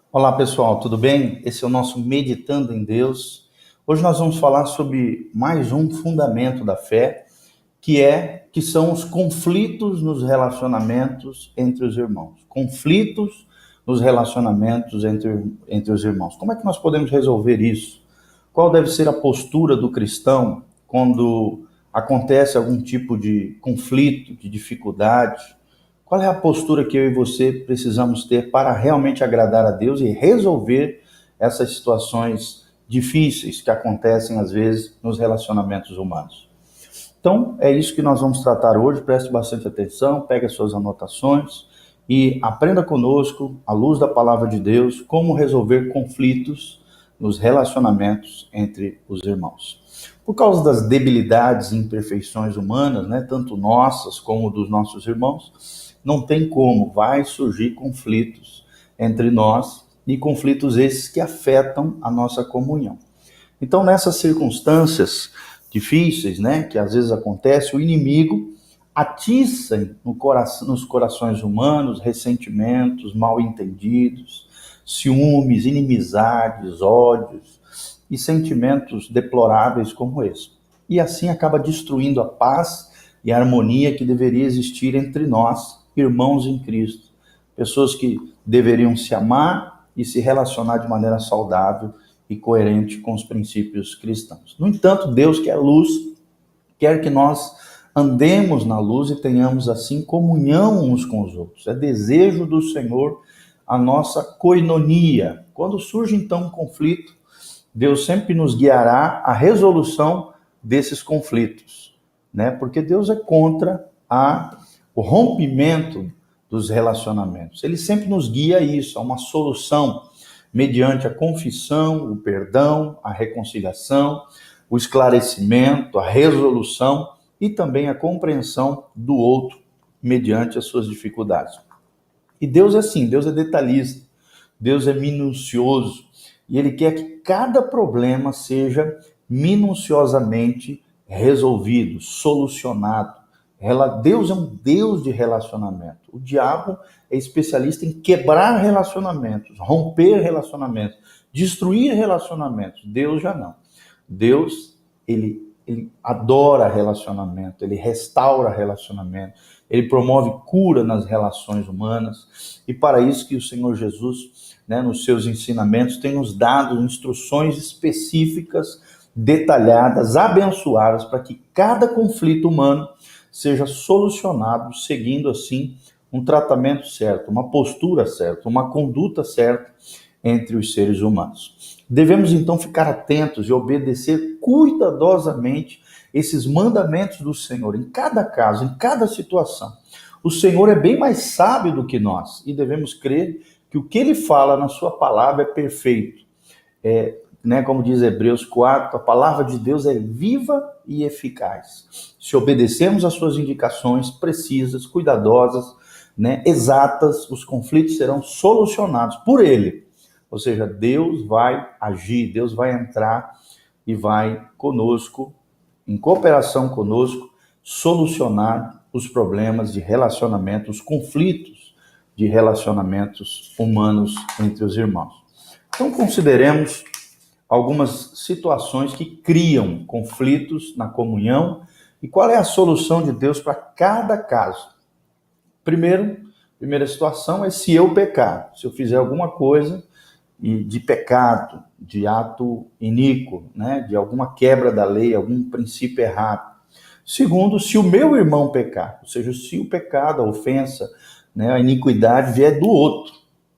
Olá pessoal, tudo bem? Esse é o nosso Meditando em Deus. Hoje nós vamos falar sobre mais um fundamento da fé, que são os conflitos nos relacionamentos entre os irmãos. Conflitos nos relacionamentos entre os irmãos. Como é que nós podemos resolver isso? Qual deve ser a postura do cristão quando acontece algum tipo de conflito, de dificuldade? Qual é a postura que eu e você precisamos ter para realmente agradar a Deus e resolver essas situações difíceis que acontecem às vezes nos relacionamentos humanos? Então, é isso que nós vamos tratar hoje. Preste bastante atenção, pegue as suas anotações e aprenda conosco, à luz da palavra de Deus, como resolver conflitos nos relacionamentos entre os irmãos. Por causa das debilidades e imperfeições humanas, né, tanto nossas como dos nossos irmãos, não tem como, vai surgir conflitos entre nós e conflitos esses que afetam a nossa comunhão. Então, nessas circunstâncias difíceis, né, que às vezes acontece, o inimigo atiça nos corações humanos ressentimentos, mal-entendidos, ciúmes, inimizades, ódios e sentimentos deploráveis como esse. E assim acaba destruindo a paz e a harmonia que deveria existir entre nós, irmãos em Cristo. Pessoas que deveriam se amar e se relacionar de maneira saudável e coerente com os princípios cristãos. No entanto, Deus, que é luz, quer que nós andemos na luz e tenhamos assim comunhão uns com os outros. É desejo do Senhor a nossa koinonia. Quando surge então um conflito, Deus sempre nos guiará à resolução desses conflitos, né? Porque Deus é contra o rompimento dos relacionamentos. Ele sempre nos guia a isso, a uma solução mediante a confissão, o perdão, a reconciliação, o esclarecimento, a resolução e também a compreensão do outro mediante as suas dificuldades. E Deus é assim, Deus é detalhista, Deus é minucioso e Ele quer que cada problema seja minuciosamente resolvido, solucionado. Deus é um Deus de relacionamento. O diabo é especialista em quebrar relacionamentos, romper relacionamentos, destruir relacionamentos. Deus já não. Deus, ele adora relacionamento, ele restaura relacionamento, ele promove cura nas relações humanas. E para isso que o Senhor Jesus, né, nos seus ensinamentos, tem nos dado instruções específicas, detalhadas, abençoadas, para que cada conflito humano seja solucionado seguindo assim um tratamento certo, uma postura certa, uma conduta certa entre os seres humanos. Devemos então ficar atentos e obedecer cuidadosamente esses mandamentos do Senhor em cada caso, em cada situação. O Senhor é bem mais sábio do que nós e devemos crer que o que Ele fala na sua palavra é perfeito. Como diz Hebreus 4, a palavra de Deus é viva e eficaz. Se obedecermos às suas indicações precisas, cuidadosas, né, exatas, os conflitos serão solucionados por Ele. Ou seja, Deus vai agir, Deus vai entrar e vai conosco, em cooperação conosco, solucionar os problemas de relacionamento, os conflitos de relacionamentos humanos entre os irmãos. Então, consideremos algumas situações que criam conflitos na comunhão e qual é a solução de Deus para cada caso. Primeira situação é se eu pecar, se eu fizer alguma coisa de pecado, de ato iníquo, né, de alguma quebra da lei, algum princípio errado. Segundo, se o meu irmão pecar, ou seja, se o pecado, a ofensa, né, a iniquidade vier do outro.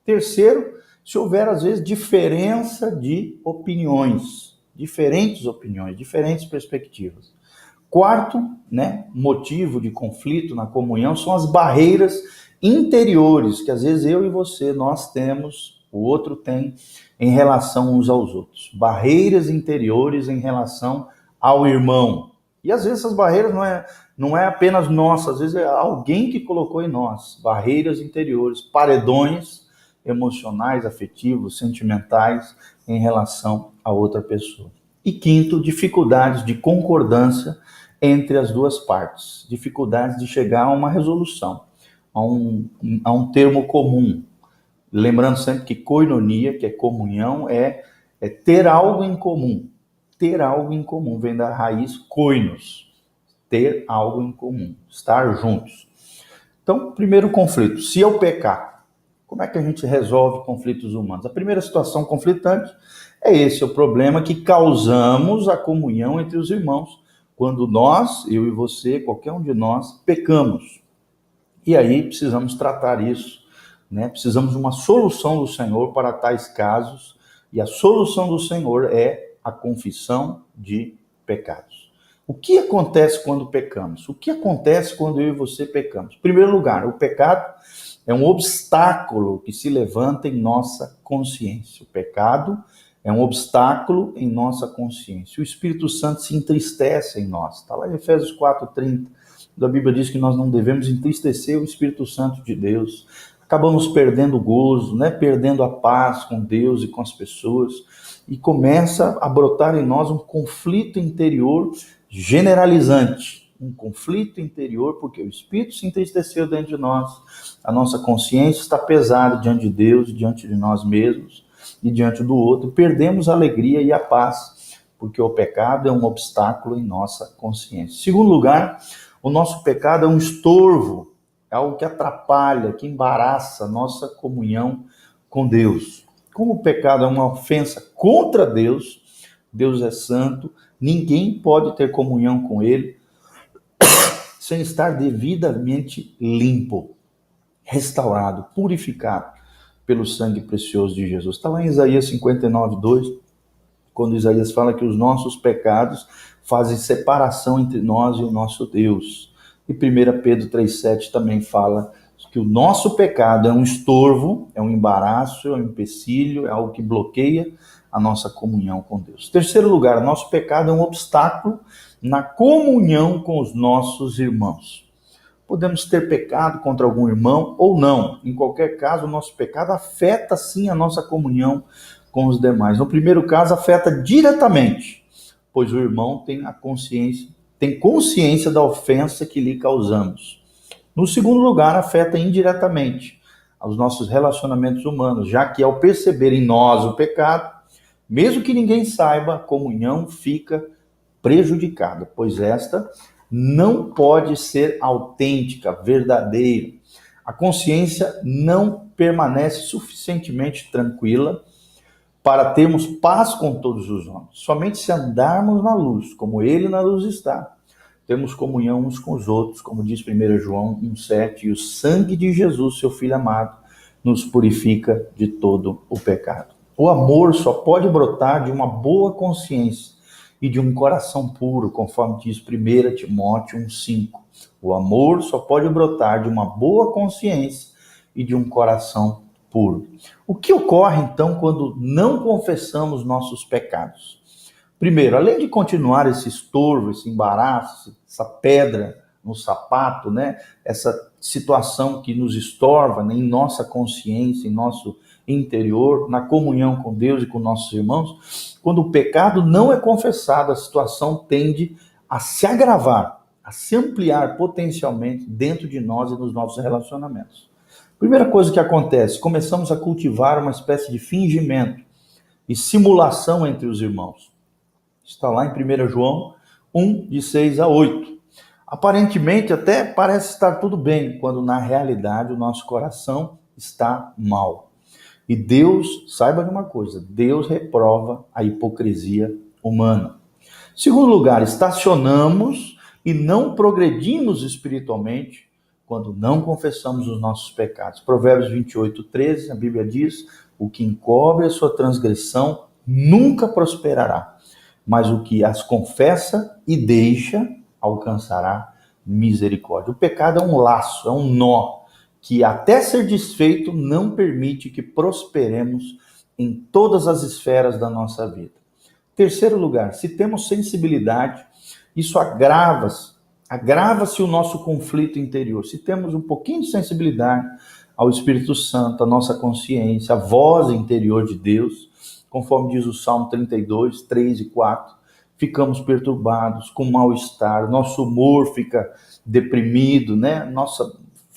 Terceiro, se houver, às vezes, diferença de opiniões, diferentes perspectivas. Quarto, né, motivo de conflito na comunhão são as barreiras interiores, que às vezes eu e você, nós temos, o outro tem, em relação uns aos outros. Barreiras interiores em relação ao irmão. E às vezes essas barreiras não é apenas nossas, às vezes é alguém que colocou em nós. Barreiras interiores, paredões emocionais, afetivos, sentimentais em relação a outra pessoa. E quinto, dificuldades de concordância entre as duas partes. Dificuldades de chegar a uma resolução, a um termo comum. Lembrando sempre que koinonia, que é comunhão, é ter algo em comum. Ter algo em comum vem da raiz koinos, ter algo em comum, estar juntos. Então, primeiro conflito, se eu pecar, como é que a gente resolve conflitos humanos? A primeira situação conflitante é esse, o problema que causamos a comunhão entre os irmãos, quando nós, eu e você, qualquer um de nós, pecamos. E aí precisamos tratar isso, né? Precisamos de uma solução do Senhor para tais casos, e a solução do Senhor é a confissão de pecados. O que acontece quando pecamos? O que acontece quando eu e você pecamos? Em primeiro lugar, o pecado é um obstáculo que se levanta em nossa consciência. O pecado é um obstáculo em nossa consciência. O Espírito Santo se entristece em nós. Está lá em Efésios 4:30. A Bíblia diz que nós não devemos entristecer o Espírito Santo de Deus. Acabamos perdendo o gozo, né? Perdendo a paz com Deus e com as pessoas. E começa a brotar em nós um conflito interior generalizante. Um conflito interior, porque o Espírito se entristeceu dentro de nós. A nossa consciência está pesada diante de Deus, diante de nós mesmos e diante do outro. Perdemos a alegria e a paz, porque o pecado é um obstáculo em nossa consciência. Em segundo lugar, o nosso pecado é um estorvo, é algo que atrapalha, que embaraça a nossa comunhão com Deus. Como o pecado é uma ofensa contra Deus, Deus é santo, ninguém pode ter comunhão com Ele sem estar devidamente limpo, restaurado, purificado pelo sangue precioso de Jesus. Está lá em Isaías 59:2, quando Isaías fala que os nossos pecados fazem separação entre nós e o nosso Deus. E 1 Pedro 3,7 também fala que o nosso pecado é um estorvo, é um embaraço, é um empecilho, é algo que bloqueia a nossa comunhão com Deus. Em terceiro lugar, o nosso pecado é um obstáculo na comunhão com os nossos irmãos. Podemos ter pecado contra algum irmão ou não. Em qualquer caso, o nosso pecado afeta sim a nossa comunhão com os demais. No primeiro caso, afeta diretamente, pois o irmão tem consciência da ofensa que lhe causamos. No segundo lugar, afeta indiretamente aos nossos relacionamentos humanos, já que ao perceber em nós o pecado, mesmo que ninguém saiba, a comunhão fica prejudicada, pois esta não pode ser autêntica, verdadeira. A consciência não permanece suficientemente tranquila para termos paz com todos os homens. Somente se andarmos na luz, como Ele na luz está, temos comunhão uns com os outros, como diz 1 João 1,7, e o sangue de Jesus, seu Filho amado, nos purifica de todo o pecado. O amor só pode brotar de uma boa consciência e de um coração puro, conforme diz 1 Timóteo 1,5. O amor só pode brotar de uma boa consciência e de um coração puro. O que ocorre, então, quando não confessamos nossos pecados? Primeiro, além de continuar esse estorvo, esse embaraço, essa pedra no sapato, né? Essa situação que nos estorva, né? Em nossa consciência, em nosso interior, na comunhão com Deus e com nossos irmãos, quando o pecado não é confessado, a situação tende a se agravar, a se ampliar potencialmente dentro de nós e nos nossos relacionamentos. Primeira coisa que acontece, começamos a cultivar uma espécie de fingimento e simulação entre os irmãos. Está lá em 1 João 1, de 6 a 8. Aparentemente até parece estar tudo bem, quando na realidade o nosso coração está mal. E Deus, saiba de uma coisa, Deus reprova a hipocrisia humana. Segundo lugar, estacionamos e não progredimos espiritualmente quando não confessamos os nossos pecados. Provérbios 28:13, a Bíblia diz, o que encobre a sua transgressão nunca prosperará, mas o que as confessa e deixa alcançará misericórdia. O pecado é um laço, é um nó, que até ser desfeito não permite que prosperemos em todas as esferas da nossa vida. Terceiro lugar, se temos sensibilidade, isso agrava-se o nosso conflito interior. Se temos um pouquinho de sensibilidade ao Espírito Santo, a nossa consciência, a voz interior de Deus, conforme diz o Salmo 32, 3 e 4, ficamos perturbados, com mal-estar, nosso humor fica deprimido, né?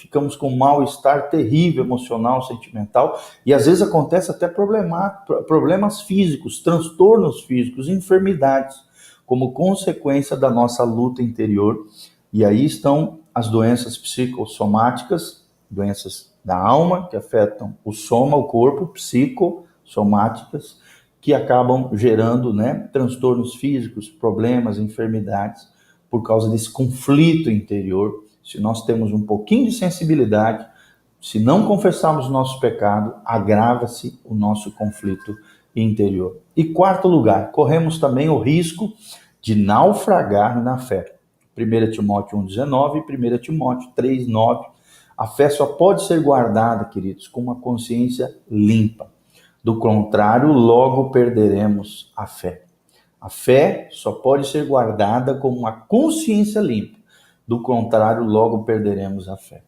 ficamos com um mal-estar terrível, emocional, sentimental, e às vezes acontece até problemas físicos, transtornos físicos, enfermidades, como consequência da nossa luta interior. E aí estão as doenças psicossomáticas, doenças da alma, que afetam o soma, o corpo, psicossomáticas, que acabam gerando, transtornos físicos, problemas, enfermidades, por causa desse conflito interior. Se nós temos um pouquinho de sensibilidade, se não confessarmos o nosso pecado, agrava-se o nosso conflito interior. E quarto lugar, corremos também o risco de naufragar na fé. 1 Timóteo 1,19 e 1 Timóteo 3,9. A fé só pode ser guardada, queridos, com uma consciência limpa. Do contrário, logo perderemos a fé. A fé só pode ser guardada com uma consciência limpa. Do contrário, logo perderemos a fé.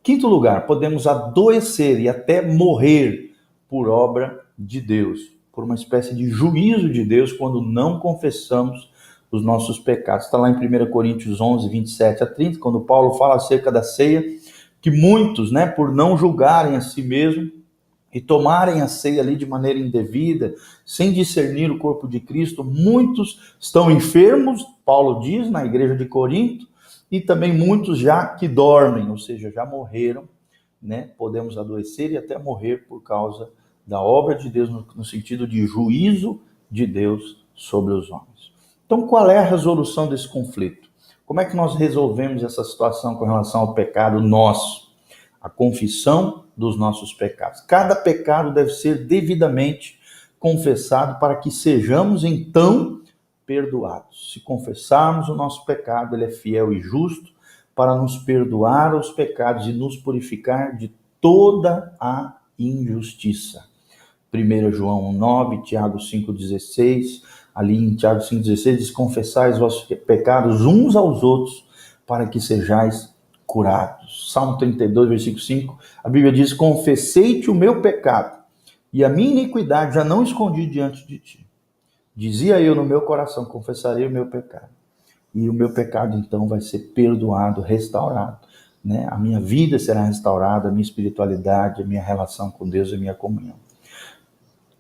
Quinto lugar, podemos adoecer e até morrer por obra de Deus, por uma espécie de juízo de Deus quando não confessamos os nossos pecados. Está lá em 1 Coríntios 11, 27 a 30, quando Paulo fala acerca da ceia, que muitos, por não julgarem a si mesmos e tomarem a ceia ali de maneira indevida, sem discernir o corpo de Cristo, muitos estão enfermos, Paulo diz, na igreja de Corinto, e também muitos já que dormem, ou seja, já morreram, Podemos adoecer e até morrer por causa da obra de Deus, no sentido de juízo de Deus sobre os homens. Então, qual é a resolução desse conflito? Como é que nós resolvemos essa situação com relação ao pecado nosso? A confissão dos nossos pecados. Cada pecado deve ser devidamente confessado para que sejamos, então, perdoados. Se confessarmos o nosso pecado, ele é fiel e justo para nos perdoar os pecados e nos purificar de toda a injustiça. 1 João 1,9, Tiago 5,16, ali em Tiago 5,16 diz: confessai os vossos pecados uns aos outros para que sejais curados. Salmo 32, versículo 5, a Bíblia diz: confessei-te o meu pecado e a minha iniquidade já não escondi diante de ti. Dizia eu no meu coração: confessarei o meu pecado. E o meu pecado então vai ser perdoado, restaurado. A minha vida será restaurada, a minha espiritualidade, a minha relação com Deus e a minha comunhão.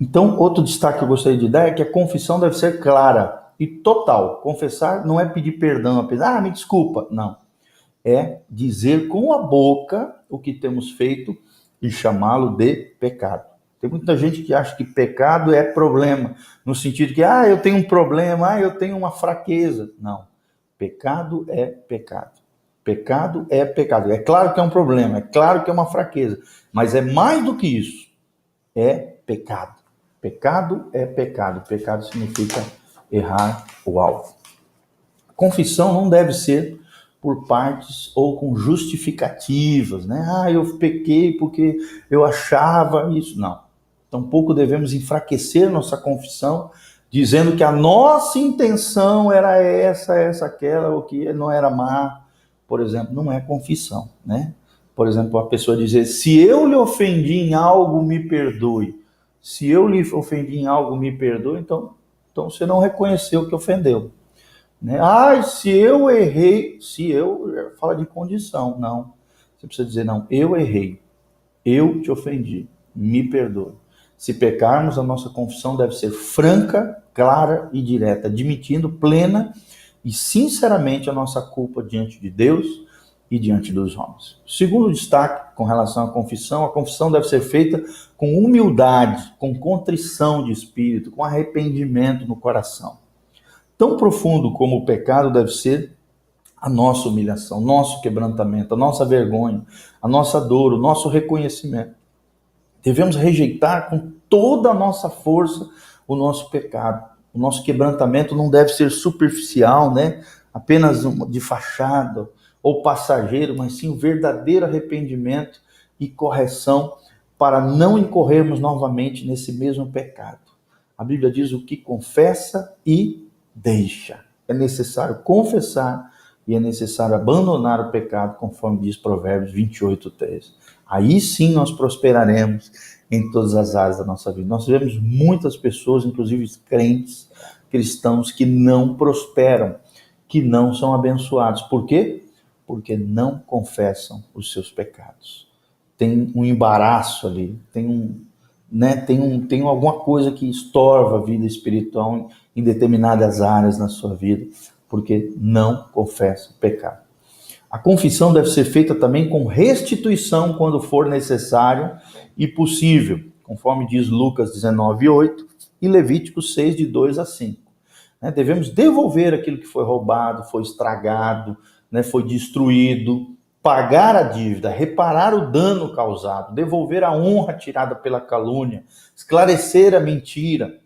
Então, outro destaque que eu gostaria de dar é que a confissão deve ser clara e total. Confessar não é pedir perdão, apenas, me desculpa. Não. É dizer com a boca o que temos feito e chamá-lo de pecado. Tem muita gente que acha que pecado é problema, no sentido que, eu tenho um problema, eu tenho uma fraqueza. Não. Pecado é pecado. Pecado é pecado. É claro que é um problema, é claro que é uma fraqueza, mas é mais do que isso. É pecado. Pecado é pecado. Pecado significa errar o alvo. Confissão não deve ser por partes ou com justificativas, eu pequei porque eu achava isso. Não. Tampouco devemos enfraquecer nossa confissão, dizendo que a nossa intenção era essa, aquela, ou que não era má. Por exemplo, não é confissão, Por exemplo, a pessoa dizer: se eu lhe ofendi em algo, me perdoe. Se eu lhe ofendi em algo, me perdoe, então você não reconheceu que ofendeu. Se eu errei, fala de condição, não. Você precisa dizer: não, eu errei, eu te ofendi, me perdoe. Se pecarmos, a nossa confissão deve ser franca, clara e direta, admitindo plena e sinceramente a nossa culpa diante de Deus e diante dos homens. Segundo destaque com relação à confissão, a confissão deve ser feita com humildade, com contrição de espírito, com arrependimento no coração. Tão profundo como o pecado deve ser a nossa humilhação, nosso quebrantamento, a nossa vergonha, a nossa dor, o nosso reconhecimento. Devemos rejeitar com toda a nossa força o nosso pecado. O nosso quebrantamento não deve ser superficial, apenas de fachada ou passageiro, mas sim um verdadeiro arrependimento e correção para não incorrermos novamente nesse mesmo pecado. A Bíblia diz: o que confessa e deixa. É necessário confessar e é necessário abandonar o pecado, conforme diz Provérbios 28:13. Aí sim nós prosperaremos em todas as áreas da nossa vida. Nós vemos muitas pessoas, inclusive crentes, cristãos, que não prosperam, que não são abençoados. Por quê? Porque não confessam os seus pecados. Tem um embaraço ali, tem alguma coisa que estorva a vida espiritual em determinadas áreas na sua vida, porque não confessa o pecado. A confissão deve ser feita também com restituição quando for necessário e possível, conforme diz Lucas 19:8 e Levíticos 6, de 2 a 5. Devemos devolver aquilo que foi roubado, foi estragado, foi destruído, pagar a dívida, reparar o dano causado, devolver a honra tirada pela calúnia, esclarecer a mentira.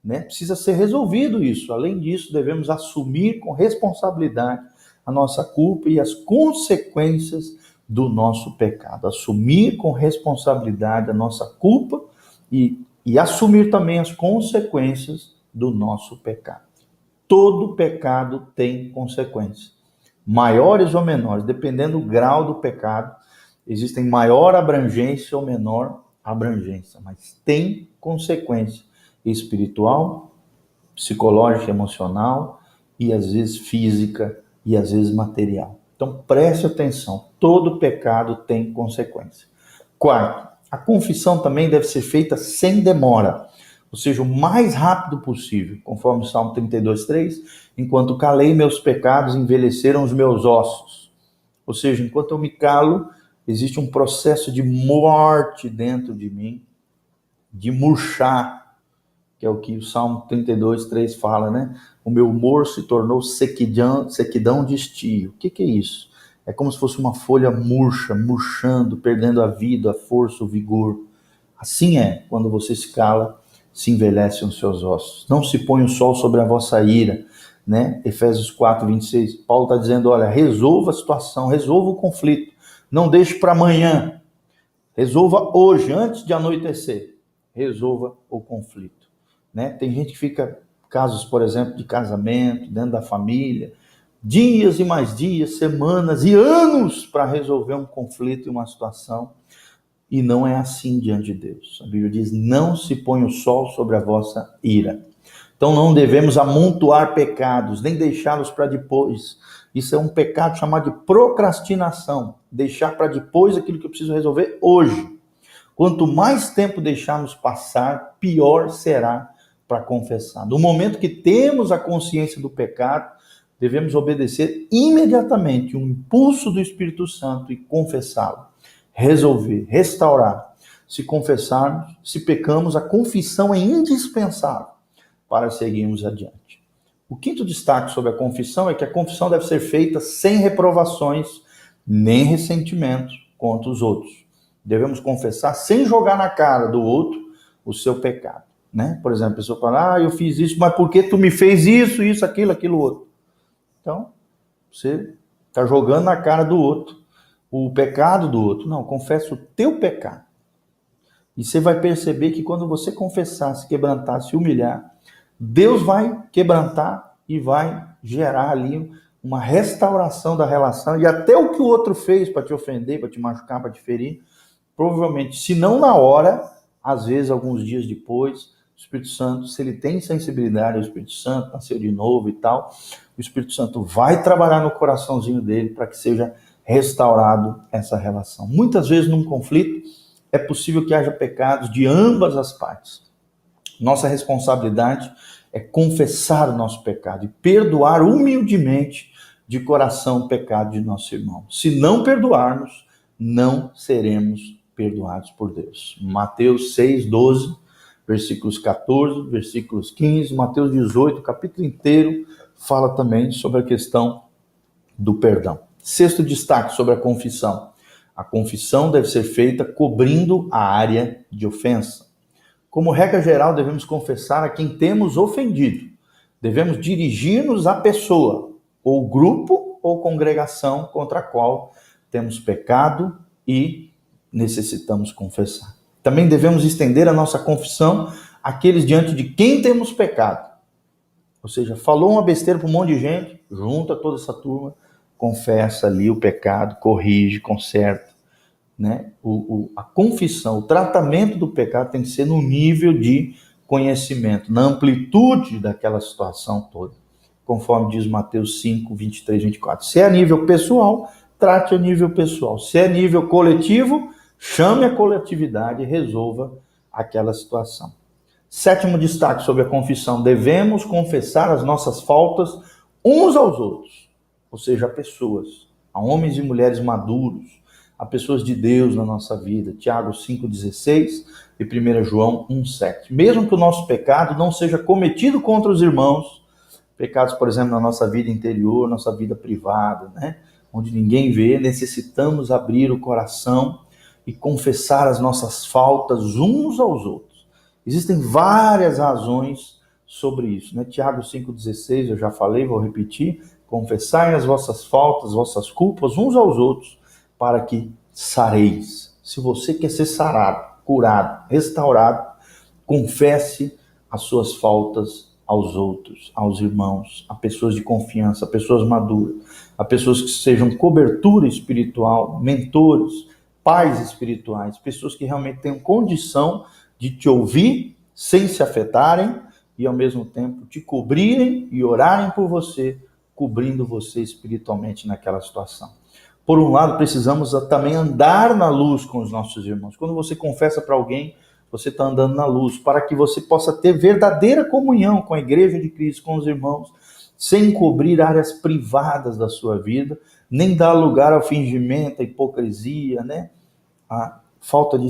Precisa ser resolvido isso. Além disso, devemos assumir com responsabilidade a nossa culpa e as consequências do nosso pecado. Assumir com responsabilidade a nossa culpa e assumir também as consequências do nosso pecado. Todo pecado tem consequências, maiores ou menores, dependendo do grau do pecado. Existem maior abrangência ou menor abrangência, mas tem consequência espiritual, psicológica, emocional e às vezes física e às vezes material. Então preste atenção, todo pecado tem consequência. Quarto, a confissão também deve ser feita sem demora, ou seja, o mais rápido possível, conforme o Salmo 32:3, enquanto calei meus pecados, envelheceram os meus ossos. Ou seja, enquanto eu me calo, existe um processo de morte dentro de mim, de murchar, que é o que o Salmo 32:3 fala, O meu humor se tornou sequidão de estio. O que é isso? É como se fosse uma folha murcha, murchando, perdendo a vida, a força, o vigor. Assim é, quando você se cala, se envelhecem os seus ossos. Não se põe o sol sobre a vossa ira, Efésios 4:26. Paulo está dizendo, olha, resolva a situação, resolva o conflito. Não deixe para amanhã. Resolva hoje, antes de anoitecer. Resolva o conflito. Tem gente que fica, casos, por exemplo, de casamento, dentro da família, dias e mais dias, semanas e anos para resolver um conflito e uma situação. E não é assim diante de Deus. A Bíblia diz, não se põe o sol sobre a vossa ira. Então não devemos amontoar pecados, nem deixá-los para depois. Isso é um pecado chamado de procrastinação. Deixar para depois aquilo que eu preciso resolver hoje. Quanto mais tempo deixarmos passar, pior será para confessar. No momento que temos a consciência do pecado, devemos obedecer imediatamente o impulso do Espírito Santo e confessá-lo. Resolver, restaurar. Se confessarmos, se pecamos, a confissão é indispensável para seguirmos adiante. O quinto destaque sobre a confissão é que a confissão deve ser feita sem reprovações, nem ressentimentos contra os outros. Devemos confessar sem jogar na cara do outro o seu pecado. Por exemplo, a pessoa fala, eu fiz isso, mas por que tu me fez isso, aquilo outro? Então, você está jogando na cara do outro o pecado do outro. Não, confessa o teu pecado. E você vai perceber que quando você confessar, se quebrantar, se humilhar, Deus vai quebrantar e vai gerar ali uma restauração da relação. E até o que o outro fez para te ofender, para te machucar, para te ferir, provavelmente, se não na hora, às vezes alguns dias depois, o Espírito Santo, se ele tem sensibilidade ao Espírito Santo, nasceu de novo e tal, o Espírito Santo vai trabalhar no coraçãozinho dele para que seja restaurado essa relação. Muitas vezes num conflito é possível que haja pecados de ambas as partes. Nossa responsabilidade é confessar o nosso pecado e perdoar humildemente de coração o pecado de nosso irmão. Se não perdoarmos, não seremos perdoados por Deus. Mateus 6:12, versículos 14, versículos 15, Mateus 18, o capítulo inteiro fala também sobre a questão do perdão. Sexto destaque sobre a confissão. A confissão deve ser feita cobrindo a área de ofensa. Como regra geral, devemos confessar a quem temos ofendido. Devemos dirigir-nos à pessoa, ou grupo ou congregação contra a qual temos pecado e necessitamos confessar. Também devemos estender a nossa confissão àqueles diante de quem temos pecado. Ou seja, falou uma besteira para um monte de gente, junta toda essa turma, confessa ali o pecado, corrige, conserta. A confissão, o tratamento do pecado tem que ser no nível de conhecimento, na amplitude daquela situação toda, conforme diz Mateus 5, 23, 24. Se é a nível pessoal, trate a nível pessoal. Se é nível coletivo, chame a coletividade e resolva aquela situação. Sétimo destaque sobre a confissão: devemos confessar as nossas faltas uns aos outros, ou seja, a pessoas, a homens e mulheres maduros, a pessoas de Deus na nossa vida. Tiago 5,16 e 1 João 1,7. Mesmo que o nosso pecado não seja cometido contra os irmãos, pecados, por exemplo, na nossa vida interior, nossa vida privada, né? Onde ninguém vê, necessitamos abrir o coração e confessar as nossas faltas uns aos outros. Existem várias razões sobre isso, né? Tiago 5,16, eu já falei, vou repetir: confessai as vossas faltas, vossas culpas uns aos outros, para que sareis. Se você quer ser sarado, curado, restaurado, confesse as suas faltas aos outros, aos irmãos, a pessoas de confiança, a pessoas maduras, a pessoas que sejam cobertura espiritual, mentores, pais espirituais, pessoas que realmente tenham condição de te ouvir sem se afetarem e ao mesmo tempo te cobrirem e orarem por você, cobrindo você espiritualmente naquela situação. Por um lado, precisamos também andar na luz com os nossos irmãos. Quando você confessa para alguém, você está andando na luz, para que você possa ter verdadeira comunhão com a igreja de Cristo, com os irmãos, sem cobrir áreas privadas da sua vida, nem dar lugar ao fingimento, à hipocrisia, né? A falta de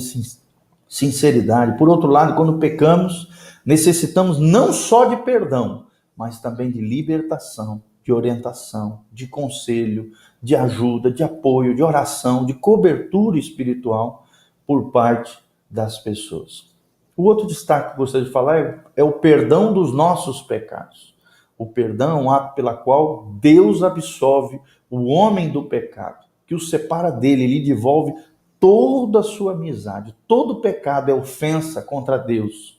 sinceridade. Por outro lado, quando pecamos, necessitamos não só de perdão, mas também de libertação, de orientação, de conselho, de ajuda, de apoio, de oração, de cobertura espiritual por parte das pessoas. O outro destaque que eu gostaria de falar é o perdão dos nossos pecados. O perdão é um ato pela qual Deus absolve o homem do pecado, que o separa dele, lhe devolve toda a sua amizade. Todo pecado é ofensa contra Deus.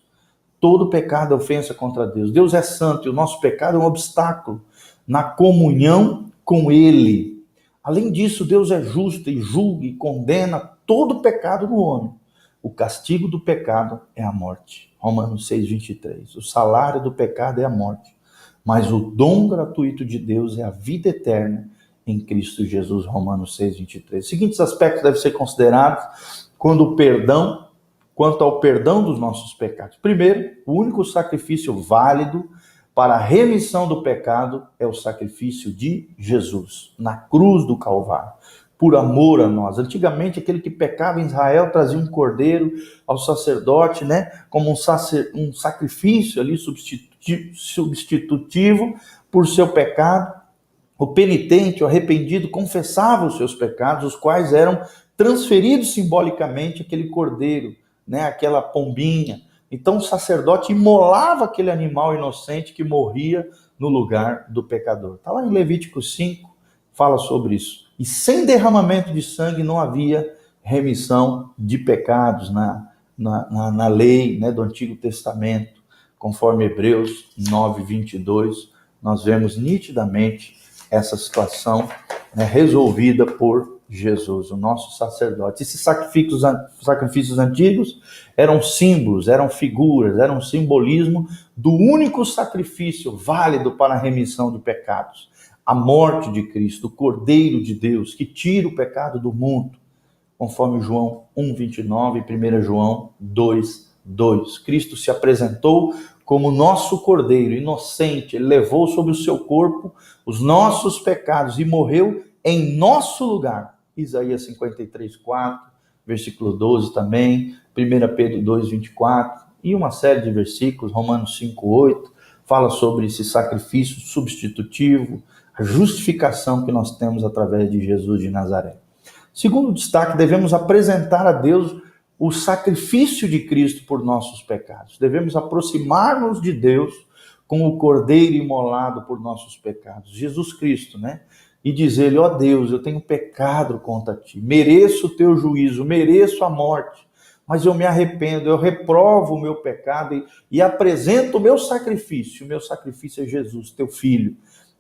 Todo pecado é ofensa contra Deus. Deus é santo e o nosso pecado é um obstáculo na comunhão com Ele. Além disso, Deus é justo e julga e condena todo pecado no homem. O castigo do pecado é a morte. Romanos 6,23. O salário do pecado é a morte, mas o dom gratuito de Deus é a vida eterna em Cristo Jesus. Romanos 6,23. Os seguintes aspectos devem ser considerados quanto ao perdão dos nossos pecados. Primeiro, o único sacrifício válido para a remissão do pecado é o sacrifício de Jesus, na cruz do Calvário, por amor a nós. Antigamente, aquele que pecava em Israel trazia um cordeiro ao sacerdote, né, como um sacrifício ali substitutivo por seu pecado. O penitente, o arrependido, confessava os seus pecados, os quais eram transferidos simbolicamente àquele cordeiro, né, aquela pombinha. Então o sacerdote imolava aquele animal inocente que morria no lugar do pecador. Está lá em Levítico 5, fala sobre isso. E sem derramamento de sangue não havia remissão de pecados na lei, né, do Antigo Testamento. Conforme Hebreus 9:22, nós vemos nitidamente essa situação, né, resolvida por Jesus, o nosso sacerdote. Esses sacrifícios antigos eram símbolos, eram figuras, eram simbolismo do único sacrifício válido para a remissão de pecados. A morte de Cristo, o Cordeiro de Deus, que tira o pecado do mundo, conforme João 1:29 e 1 João 2:2. Cristo se apresentou como nosso Cordeiro inocente, ele levou sobre o seu corpo os nossos pecados e morreu em nosso lugar. Isaías 53:4, versículo 12 também, 1 Pedro 2:24 e uma série de versículos, Romanos 5:8, fala sobre esse sacrifício substitutivo, a justificação que nós temos através de Jesus de Nazaré. Segundo destaque, devemos apresentar a Deus o sacrifício de Cristo por nossos pecados. Devemos aproximar-nos de Deus com o Cordeiro imolado por nossos pecados, Jesus Cristo, né? E dizer-lhe: ó Deus, eu tenho pecado contra ti, mereço o teu juízo, mereço a morte, mas eu me arrependo, eu reprovo o meu pecado e apresento o meu sacrifício. O meu sacrifício é Jesus, teu Filho,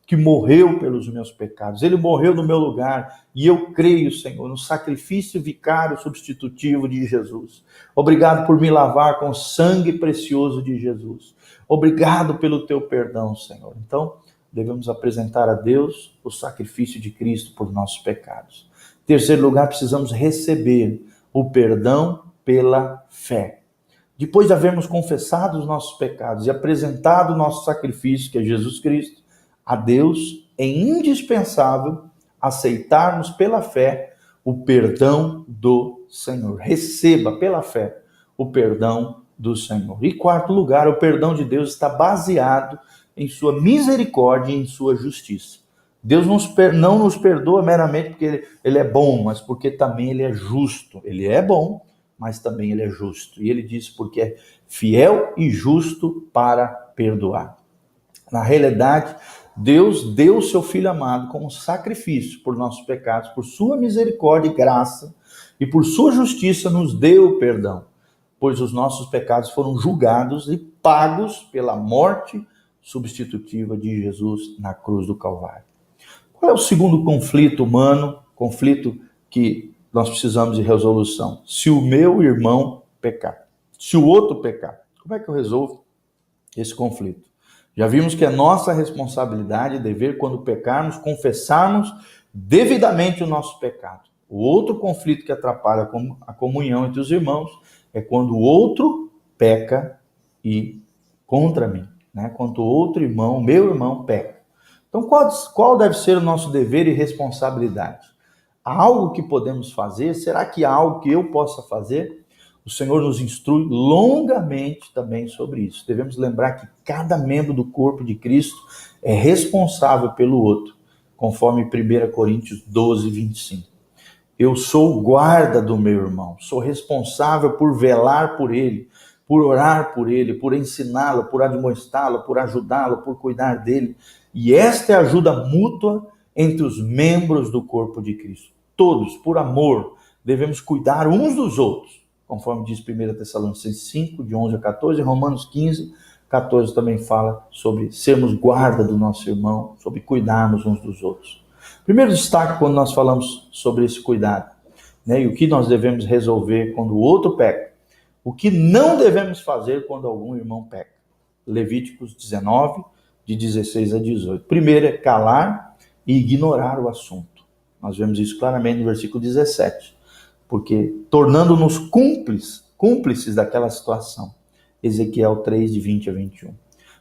que morreu pelos meus pecados. Ele morreu no meu lugar e eu creio, Senhor, no sacrifício vicário substitutivo de Jesus. Obrigado por me lavar com o sangue precioso de Jesus. Obrigado pelo teu perdão, Senhor. Então, devemos apresentar a Deus o sacrifício de Cristo por nossos pecados. Em terceiro lugar, precisamos receber o perdão pela fé. Depois de havermos confessado os nossos pecados e apresentado o nosso sacrifício, que é Jesus Cristo, a Deus é indispensável aceitarmos pela fé o perdão do Senhor. Receba pela fé o perdão do Senhor. E quarto lugar, o perdão de Deus está baseado em sua misericórdia e em sua justiça. Deus não nos perdoa meramente porque ele é bom, mas porque também ele é justo. Ele é bom, mas também ele é justo. E ele diz porque é fiel e justo para perdoar. Na realidade, Deus deu o seu Filho amado como sacrifício por nossos pecados, por sua misericórdia e graça, e por sua justiça nos deu o perdão, pois os nossos pecados foram julgados e pagos pela morte substitutiva de Jesus na cruz do Calvário. Qual é o segundo conflito humano, conflito que nós precisamos de resolução? Se o meu irmão pecar, se o outro pecar, como é que eu resolvo esse conflito? Já vimos que é nossa responsabilidade e dever, quando pecarmos, confessarmos devidamente o nosso pecado. O outro conflito que atrapalha a comunhão entre os irmãos é quando o outro peca e contra mim, né? Quando o outro irmão, meu irmão, peca. Então, qual deve ser o nosso dever e responsabilidade? Há algo que podemos fazer? Será que há algo que eu possa fazer? O Senhor nos instrui longamente também sobre isso. Devemos lembrar que cada membro do corpo de Cristo é responsável pelo outro, conforme 1 Coríntios 12, 25. Eu sou o guarda do meu irmão, sou responsável por velar por ele, por orar por ele, por ensiná-lo, por admoestá-lo, por ajudá-lo, por cuidar dele. E esta é a ajuda mútua entre os membros do corpo de Cristo. Todos, por amor, devemos cuidar uns dos outros, conforme diz 1 Tessalonicenses 5, de 11 a 14, Romanos 15, 14 também fala sobre sermos guarda do nosso irmão, sobre cuidarmos uns dos outros. Primeiro destaque quando nós falamos sobre esse cuidado, né, e o que nós devemos resolver quando o outro peca. O que não devemos fazer quando algum irmão peca. Levíticos 19, de 16 a 18. Primeiro é calar e ignorar o assunto. Nós vemos isso claramente no versículo 17. Porque tornando-nos cúmplices daquela situação. Ezequiel 3, de 20 a 21.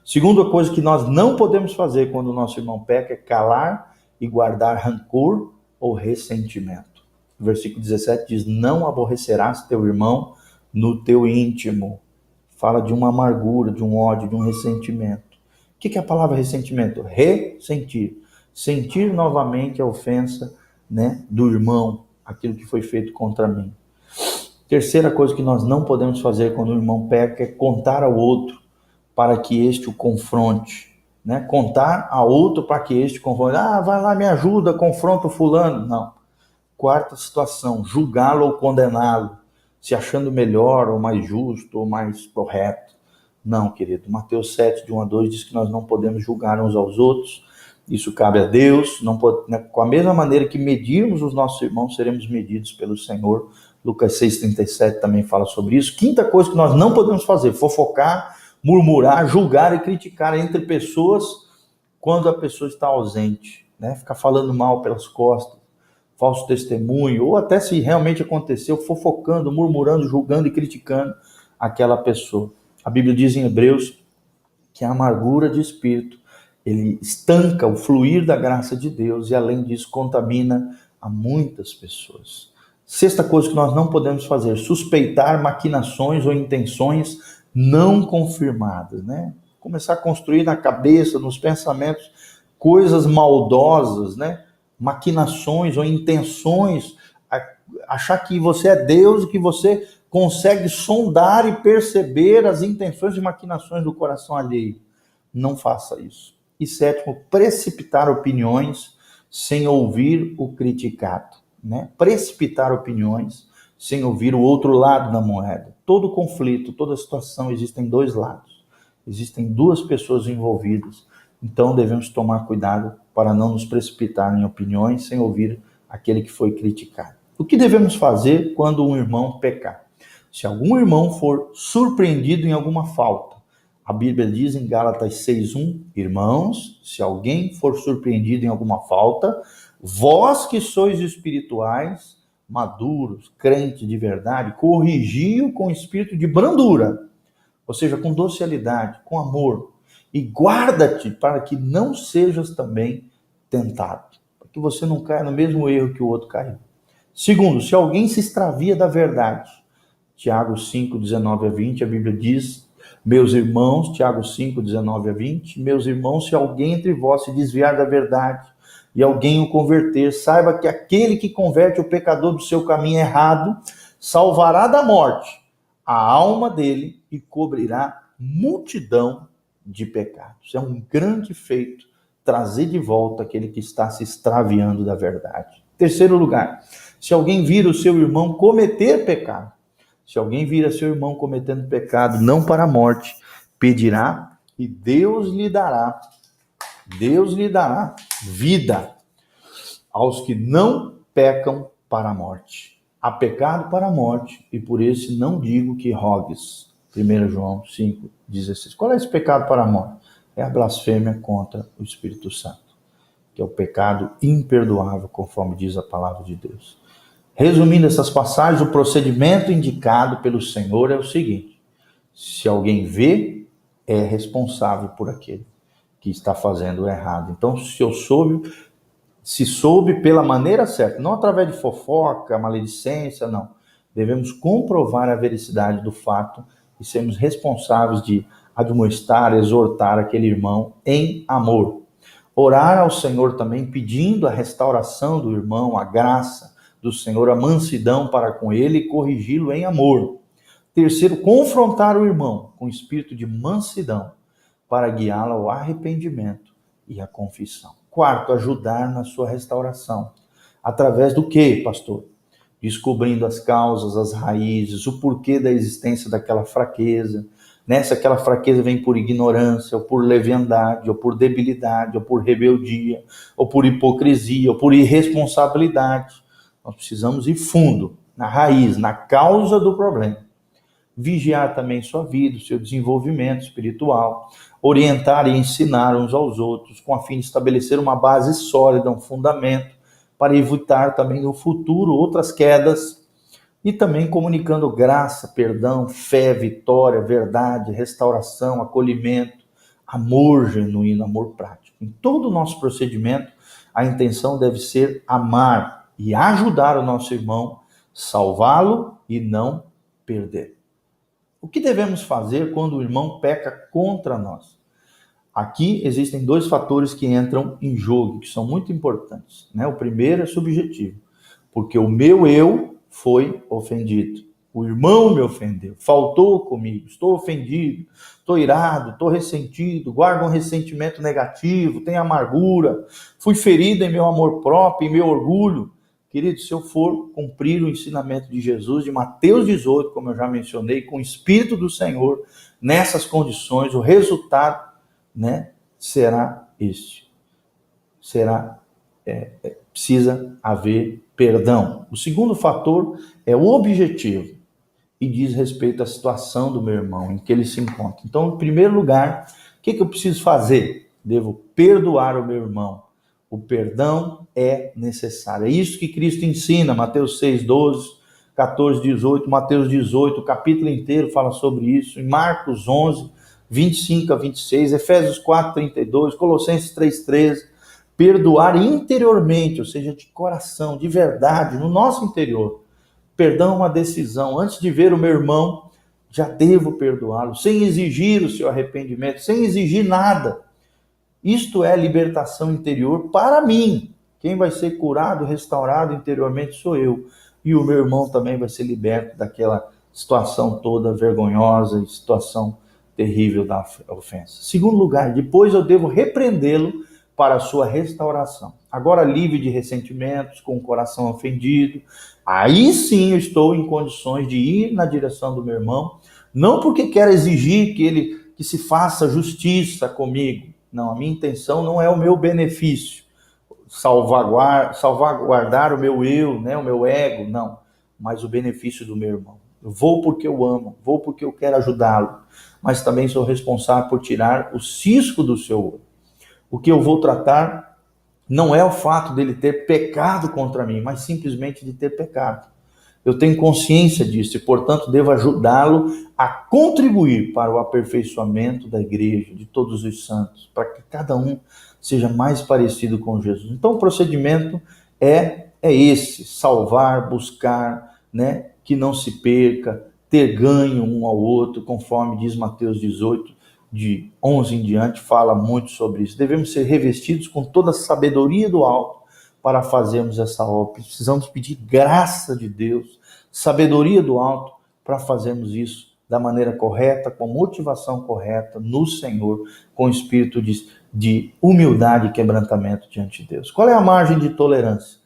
Segunda coisa que nós não podemos fazer quando o nosso irmão peca é calar e guardar rancor ou ressentimento. O versículo 17 diz: não aborrecerás teu irmão no teu íntimo. Fala de uma amargura, de um ódio, de um ressentimento. O que é a palavra ressentimento? Ressentir. Sentir novamente a ofensa, né, do irmão, aquilo que foi feito contra mim. Terceira coisa que nós não podemos fazer quando o irmão peca é contar ao outro para que este o confronte. Né? Contar a outro para que este o confronte. Vai lá, me ajuda, confronta o fulano. Não. Quarta situação, julgá-lo ou condená-lo, se achando melhor ou mais justo ou mais correto. Não, querido. Mateus 7, de 1 a 2 diz que nós não podemos julgar uns aos outros. Isso cabe a Deus. Não pode, né? Com a mesma maneira que medirmos os nossos irmãos, seremos medidos pelo Senhor. Lucas 6,37 também fala sobre isso. Quinta coisa que nós não podemos fazer: fofocar, murmurar, julgar e criticar entre pessoas quando a pessoa está ausente. Né? Ficar falando mal pelas costas, falso testemunho, ou até se realmente aconteceu, fofocando, murmurando, julgando e criticando aquela pessoa. A Bíblia diz em Hebreus que a amargura de espírito, ele estanca o fluir da graça de Deus e, além disso, contamina a muitas pessoas. Sexta coisa que nós não podemos fazer: suspeitar maquinações ou intenções não confirmadas. Né? Começar a construir na cabeça, nos pensamentos, coisas maldosas, né? Maquinações ou intenções, achar que você é Deus e que você consegue sondar e perceber as intenções e maquinações do coração alheio. Não faça isso. E sétimo, precipitar opiniões sem ouvir o criticado. Né? Precipitar opiniões sem ouvir o outro lado da moeda. Todo conflito, toda situação, existem dois lados. Existem duas pessoas envolvidas. Então devemos tomar cuidado para não nos precipitar em opiniões sem ouvir aquele que foi criticado. O que devemos fazer quando um irmão pecar? Se algum irmão for surpreendido em alguma falta, A Bíblia diz em Gálatas 6:1, irmãos, se alguém for surpreendido em alguma falta, vós que sois espirituais, maduros, crentes de verdade, corrigi-o com espírito de brandura, ou seja, com docilidade, com amor, e guarda-te para que não sejas também tentado, para que você não caia no mesmo erro que o outro caiu. Segundo, se alguém se extravia da verdade, Tiago 5:19-20, a Bíblia diz, meus irmãos, Tiago 5:19-20, meus irmãos, se alguém entre vós se desviar da verdade e alguém o converter, saiba que aquele que converte o pecador do seu caminho errado, salvará da morte a alma dele e cobrirá multidão de pecados. É um grande feito trazer de volta aquele que está se extraviando da verdade. Terceiro lugar, se alguém vir o seu irmão cometer pecado, se alguém vir a seu irmão cometendo pecado, não para a morte, pedirá e Deus lhe dará vida aos que não pecam para a morte. Há pecado para a morte, e por esse não digo que rogues. 1 João 5:16. Qual é esse pecado para a morte? É a blasfêmia contra o Espírito Santo, que é o pecado imperdoável, conforme diz a palavra de Deus. Resumindo essas passagens, o procedimento indicado pelo Senhor é o seguinte: se alguém vê, é responsável por aquele que está fazendo o errado. Então, se soube pela maneira certa, não através de fofoca, maledicência, não. Devemos comprovar a veracidade do fato e sermos responsáveis de admoestar, exortar aquele irmão em amor. Orar ao Senhor também pedindo a restauração do irmão, a graça do Senhor, a mansidão para com ele e corrigi-lo em amor. Terceiro, confrontar o irmão com espírito de mansidão para guiá-lo ao arrependimento e à confissão. Quarto, ajudar na sua restauração. Através do quê, pastor? Descobrindo as causas, as raízes, o porquê da existência daquela fraqueza. Se aquela fraqueza vem por ignorância, ou por leviandade, ou por debilidade, ou por rebeldia, ou por hipocrisia, ou por irresponsabilidade. Nós precisamos ir fundo, na raiz, na causa do problema. Vigiar também sua vida, seu desenvolvimento espiritual, orientar e ensinar uns aos outros, com a fim de estabelecer uma base sólida, um fundamento, para evitar também no futuro outras quedas, e também comunicando graça, perdão, fé, vitória, verdade, restauração, acolhimento, amor genuíno, amor prático. Em todo o nosso procedimento, a intenção deve ser amar e ajudar o nosso irmão, salvá-lo e não perder. O que devemos fazer quando o irmão peca contra nós? Aqui existem dois fatores que entram em jogo, que são muito importantes. O primeiro é subjetivo, porque o meu eu foi ofendido. O irmão me ofendeu, faltou comigo, estou ofendido, estou irado, estou ressentido, guardo um ressentimento negativo, tenho amargura, fui ferido em meu amor próprio, em meu orgulho. Querido, se eu for cumprir o ensinamento de Jesus, de Mateus 18, como eu já mencionei, com o Espírito do Senhor, nessas condições, o resultado, será este. Precisa haver perdão. O segundo fator é o objetivo e diz respeito à situação do meu irmão, em que ele se encontra. Então, em primeiro lugar, o que eu preciso fazer? Devo perdoar o meu irmão. O perdão é necessário. É isso que Cristo ensina, Mateus 6:12, 14:18, Mateus 18, o capítulo inteiro fala sobre isso, em Marcos 11, 25-26, Efésios 4:32, Colossenses 3:13, perdoar interiormente, ou seja, de coração, de verdade, no nosso interior. Perdão é uma decisão. Antes de ver o meu irmão, já devo perdoá-lo, sem exigir o seu arrependimento, sem exigir nada. Isto é libertação interior para mim. Quem vai ser curado, restaurado interiormente sou eu. E o meu irmão também vai ser liberto daquela situação toda vergonhosa e situação terrível da ofensa. Segundo lugar, depois eu devo repreendê-lo para a sua restauração. Agora livre de ressentimentos, com o coração ofendido, aí sim eu estou em condições de ir na direção do meu irmão, não porque quero exigir que se faça justiça comigo. Não, a minha intenção não é o meu benefício, salvaguardar o meu eu, o meu ego, não, mas o benefício do meu irmão. Eu vou porque eu amo, vou porque eu quero ajudá-lo, mas também sou responsável por tirar o cisco do seu olho. O que eu vou tratar não é o fato dele ter pecado contra mim, mas simplesmente de ter pecado. Eu tenho consciência disso e, portanto, devo ajudá-lo a contribuir para o aperfeiçoamento da igreja, de todos os santos, para que cada um seja mais parecido com Jesus. Então, o procedimento é esse: salvar, buscar, né, que não se perca, ter ganho um ao outro, conforme diz Mateus 18, de 11 em diante, fala muito sobre isso. Devemos ser revestidos com toda a sabedoria do alto para fazermos essa obra. Precisamos pedir graça de Deus, sabedoria do alto para fazermos isso da maneira correta, com motivação correta, no Senhor, com espírito de humildade e quebrantamento diante de Deus. Qual é a margem de tolerância?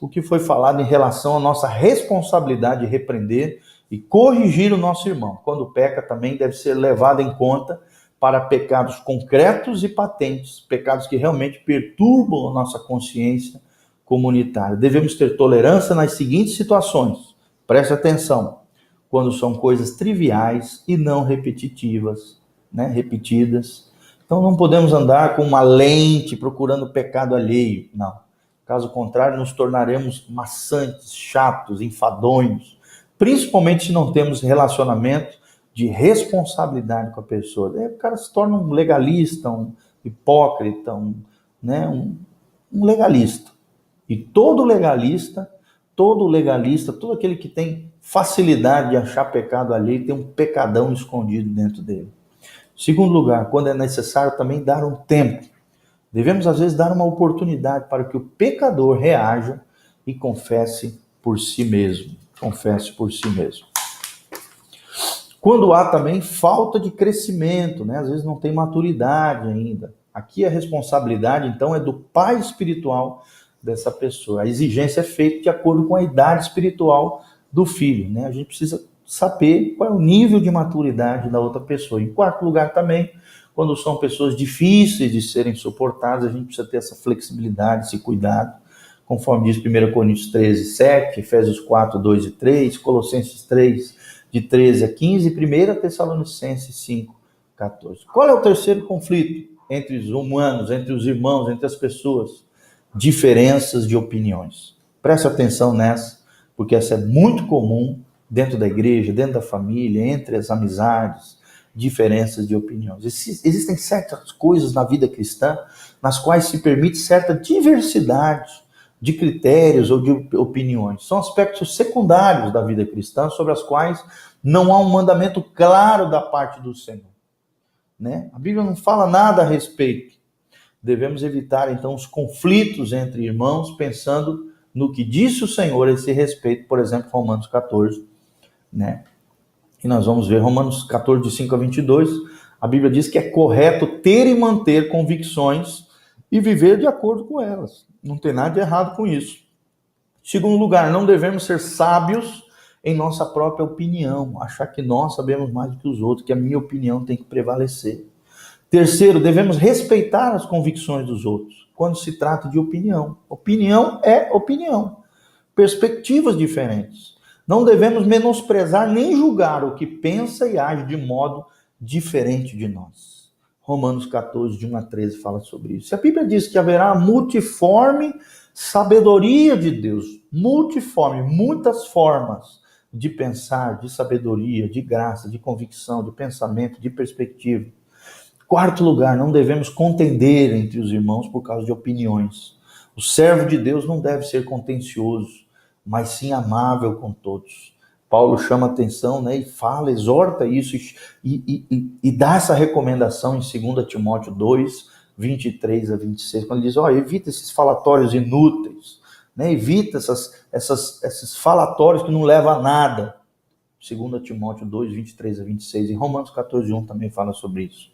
O que foi falado em relação à nossa responsabilidade de repreender e corrigir o nosso irmão. Quando peca, também deve ser levado em conta para pecados concretos e patentes, pecados que realmente perturbam a nossa consciência comunitária. Devemos ter tolerância nas seguintes situações. Preste atenção. Quando são coisas triviais e não repetitivas, né? Repetidas. Então não podemos andar com uma lente procurando pecado alheio. Não. Caso contrário, nos tornaremos maçantes, chatos, enfadonhos. Principalmente se não temos relacionamento de responsabilidade com a pessoa. Aí o cara se torna um legalista, um hipócrita, um legalista. E todo legalista, todo aquele que tem facilidade de achar pecado alheio, tem um pecadão escondido dentro dele. Segundo lugar, quando é necessário também dar um tempo. Devemos, às vezes, dar uma oportunidade para que o pecador reaja e confesse por si mesmo. Confesse por si mesmo. Quando há também falta de crescimento, né? Às vezes não tem maturidade ainda. Aqui a responsabilidade, então, é do pai espiritual dessa pessoa. A exigência é feita de acordo com a idade espiritual do filho, né? A gente precisa saber qual é o nível de maturidade da outra pessoa. Em quarto lugar também, quando são pessoas difíceis de serem suportadas, a gente precisa ter essa flexibilidade, esse cuidado, conforme diz 1 Coríntios 13, 7, Efésios 4, 2 e 3, Colossenses 3, de 13 a 15, e 1 Tessalonicenses 5, 14. Qual é o terceiro conflito entre os humanos, entre os irmãos, entre as pessoas? Diferenças de opiniões. Preste atenção nessa, porque essa é muito comum dentro da igreja, dentro da família, entre as amizades, diferenças de opiniões. Existem certas coisas na vida cristã nas quais se permite certa diversidade de critérios ou de opiniões. São aspectos secundários da vida cristã sobre as quais não há um mandamento claro da parte do Senhor, né? A Bíblia não fala nada a respeito. Devemos evitar, então, os conflitos entre irmãos, pensando no que disse o Senhor a esse respeito, por exemplo, Romanos 14, né? E nós vamos ver Romanos 14, de 5 a 22, a Bíblia diz que é correto ter e manter convicções e viver de acordo com elas. Não tem nada de errado com isso. Segundo lugar, não devemos ser sábios em nossa própria opinião, achar que nós sabemos mais do que os outros, que a minha opinião tem que prevalecer. Terceiro, devemos respeitar as convicções dos outros, quando se trata de opinião. Opinião é opinião. Perspectivas diferentes. Não devemos menosprezar nem julgar o que pensa e age de modo diferente de nós. Romanos 14, de 1 a 13 fala sobre isso. A Bíblia diz que haverá multiforme sabedoria de Deus. Multiforme, muitas formas de pensar, de sabedoria, de graça, de convicção, de pensamento, de perspectiva. Quarto lugar, não devemos contender entre os irmãos por causa de opiniões. O servo de Deus não deve ser contencioso, mas sim amável com todos. Paulo chama atenção, né, e fala, exorta isso e dá essa recomendação em 2 Timóteo 2, 23 a 26, quando ele diz, evita esses falatórios inúteis, né, evita esses falatórios que não levam a nada. 2 Timóteo 2, 23 a 26, em Romanos 14, 1 também fala sobre isso.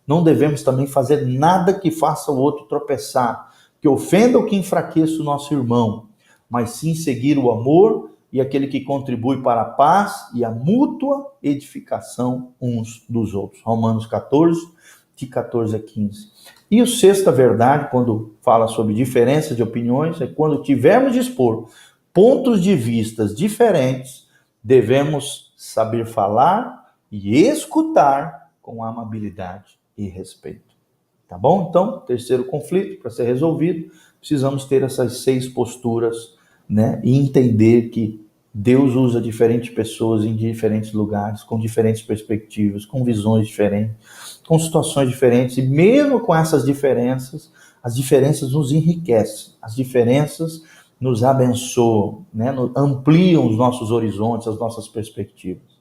Não devemos também fazer nada que faça o outro tropeçar, que ofenda ou que enfraqueça o nosso irmão, mas sim seguir o amor e aquele que contribui para a paz e a mútua edificação uns dos outros. Romanos 14, de 14 a 15. E a sexta verdade, quando fala sobre diferença de opiniões, é quando tivermos de expor pontos de vistas diferentes, devemos saber falar e escutar com amabilidade e respeito. Tá bom? Então, terceiro conflito, para ser resolvido, precisamos ter essas 6 posturas, né? E entender que Deus usa diferentes pessoas em diferentes lugares, com diferentes perspectivas, com visões diferentes, com situações diferentes. E mesmo com essas diferenças, as diferenças nos enriquecem, as diferenças nos abençoam, né? Ampliam os nossos horizontes, as nossas perspectivas.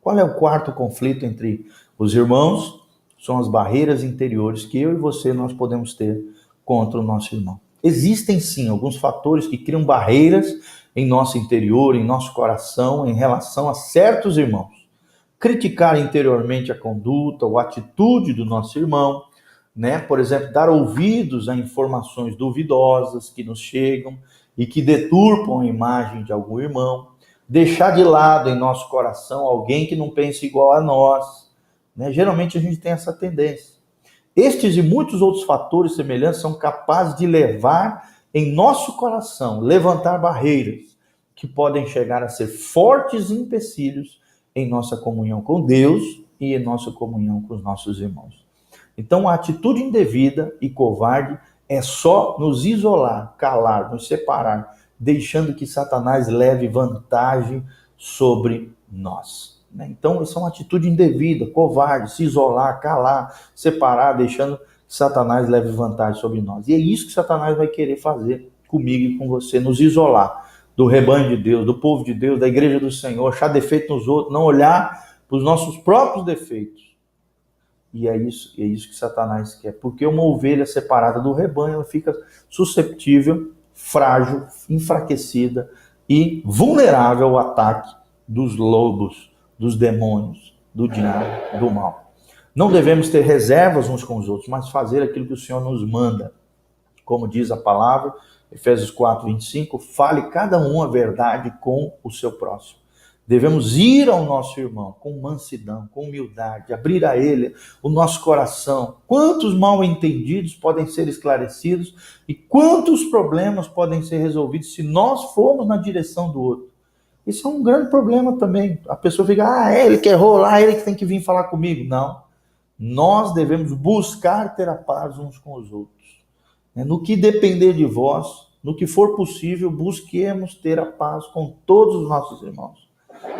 Qual é o quarto conflito entre os irmãos? São as barreiras interiores que eu e você nós podemos ter contra o nosso irmão. Existem sim alguns fatores que criam barreiras em nosso interior, em nosso coração, em relação a certos irmãos. Criticar interiormente a conduta ou a atitude do nosso irmão, né? Por exemplo, dar ouvidos a informações duvidosas que nos chegam e que deturpam a imagem de algum irmão. Deixar de lado em nosso coração alguém que não pensa igual a nós, né? Geralmente a gente tem essa tendência. Estes e muitos outros fatores semelhantes são capazes de levar em nosso coração, levantar barreiras que podem chegar a ser fortes empecilhos em nossa comunhão com Deus e em nossa comunhão com os nossos irmãos. Então, a atitude indevida e covarde é só nos isolar, calar, nos separar, deixando que Satanás leve vantagem sobre nós. Então, essa é uma atitude indevida, covarde, se isolar, calar, separar, deixando que Satanás leve vantagem sobre nós. E é isso que Satanás vai querer fazer comigo e com você, nos isolar do rebanho de Deus, do povo de Deus, da igreja do Senhor, achar defeito nos outros, não olhar para os nossos próprios defeitos. E é isso que Satanás quer, porque uma ovelha separada do rebanho, ela fica susceptível, frágil, enfraquecida e vulnerável ao ataque dos lobos, dos demônios, do diabo, do mal. Não devemos ter reservas uns com os outros, mas fazer aquilo que o Senhor nos manda. Como diz a palavra, Efésios 4:25, fale cada um a verdade com o seu próximo. Devemos ir ao nosso irmão com mansidão, com humildade, abrir a ele o nosso coração. Quantos mal-entendidos podem ser esclarecidos e quantos problemas podem ser resolvidos se nós formos na direção do outro. Isso é um grande problema também. A pessoa fica, ele que errou lá, ele que tem que vir falar comigo. Não. Nós devemos buscar ter a paz uns com os outros. No que depender de vós, no que for possível, busquemos ter a paz com todos os nossos irmãos.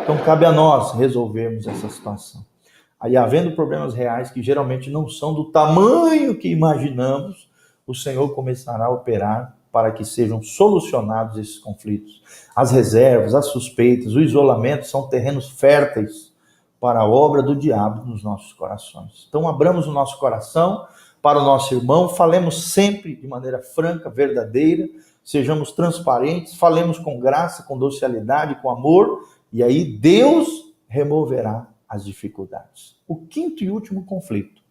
Então, cabe a nós resolvermos essa situação. Aí, havendo problemas reais que geralmente não são do tamanho que imaginamos, o Senhor começará a operar para que sejam solucionados esses conflitos. As reservas, as suspeitas, o isolamento são terrenos férteis para a obra do diabo nos nossos corações. Então, abramos o nosso coração para o nosso irmão, falemos sempre de maneira franca, verdadeira, sejamos transparentes, falemos com graça, com docilidade, com amor, e aí Deus removerá as dificuldades. O quinto e último conflito,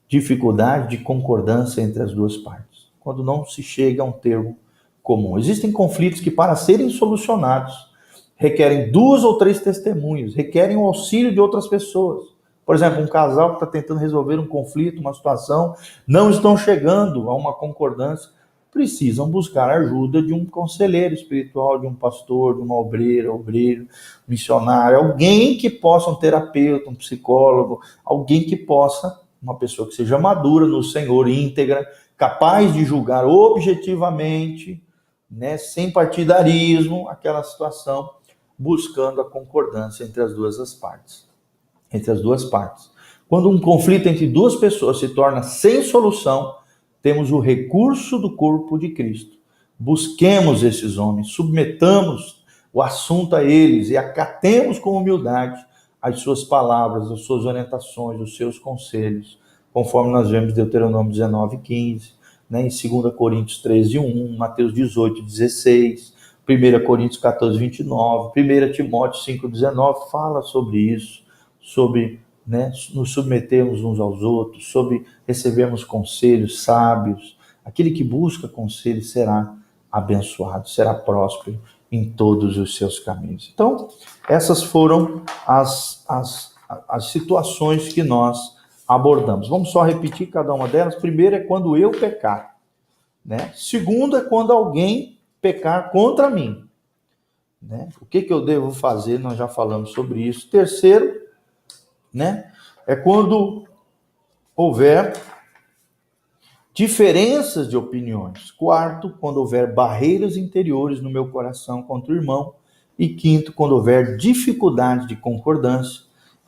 dificuldade de concordância entre as duas partes, quando não se chega a um termo comum. Existem conflitos que, para serem solucionados, requerem 2 ou 3 testemunhos, requerem o auxílio de outras pessoas. Por exemplo, um casal que está tentando resolver um conflito, uma situação, não estão chegando a uma concordância, precisam buscar a ajuda de um conselheiro espiritual, de um pastor, de uma obreira, obreiro, missionário, alguém que possa, um terapeuta, um psicólogo, alguém que possa, uma pessoa que seja madura no Senhor, íntegra, capaz de julgar objetivamente, né, sem partidarismo, aquela situação, buscando a concordância entre as duas partes. Quando um conflito entre 2 pessoas se torna sem solução, temos o recurso do corpo de Cristo. Busquemos esses homens, submetamos o assunto a eles e acatemos com humildade as suas palavras, as suas orientações, os seus conselhos, conforme nós vemos em Deuteronômio 19:15, né, em 2 Coríntios 13:1, Mateus 18:16, 1 Coríntios 14:29, 1 Timóteo 5:19, fala sobre isso, sobre, né, nos submetermos uns aos outros, sobre recebermos conselhos sábios. Aquele que busca conselho será abençoado, será próspero em todos os seus caminhos. Então, essas foram as situações que nós abordamos. Vamos só repetir cada uma delas. Primeiro é quando eu pecar, né? Segundo é quando alguém pecar contra mim. né? O que eu devo fazer? Nós já falamos sobre isso. Terceiro, né, é quando houver diferenças de opiniões. Quarto, quando houver barreiras interiores no meu coração contra o irmão. E quinto, quando houver dificuldade de concordância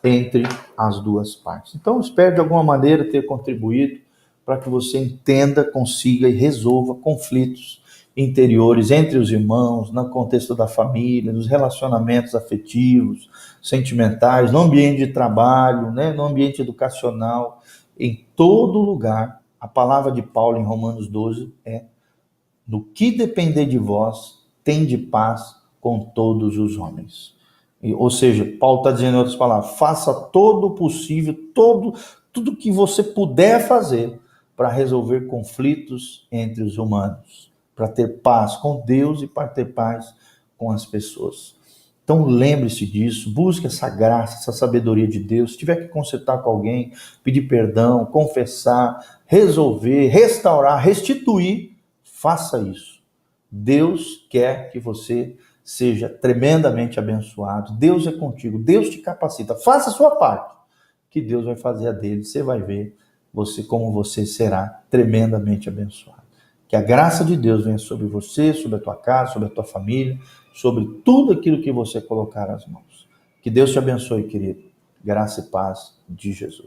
entre as duas partes. Então, espero de alguma maneira ter contribuído para que você entenda, consiga e resolva conflitos interiores entre os irmãos, no contexto da família, nos relacionamentos afetivos, sentimentais, no ambiente de trabalho, né, no ambiente educacional, em todo lugar. A palavra de Paulo em Romanos 12 é: no que depender de vós, tende paz com todos os homens. Ou seja, Paulo está dizendo em outras palavras: faça todo o possível, tudo que você puder fazer para resolver conflitos entre os humanos, para ter paz com Deus e para ter paz com as pessoas. Então lembre-se disso, busque essa graça, essa sabedoria de Deus. Se tiver que consertar com alguém, pedir perdão, confessar, resolver, restaurar, restituir, faça isso. Deus quer que você seja tremendamente abençoado. Deus é contigo, Deus te capacita. Faça a sua parte, que Deus vai fazer a dele. Você vai ver como você será tremendamente abençoado. Que a graça de Deus venha sobre você, sobre a tua casa, sobre a tua família, sobre tudo aquilo que você colocar as mãos. Que Deus te abençoe, querido. Graça e paz de Jesus.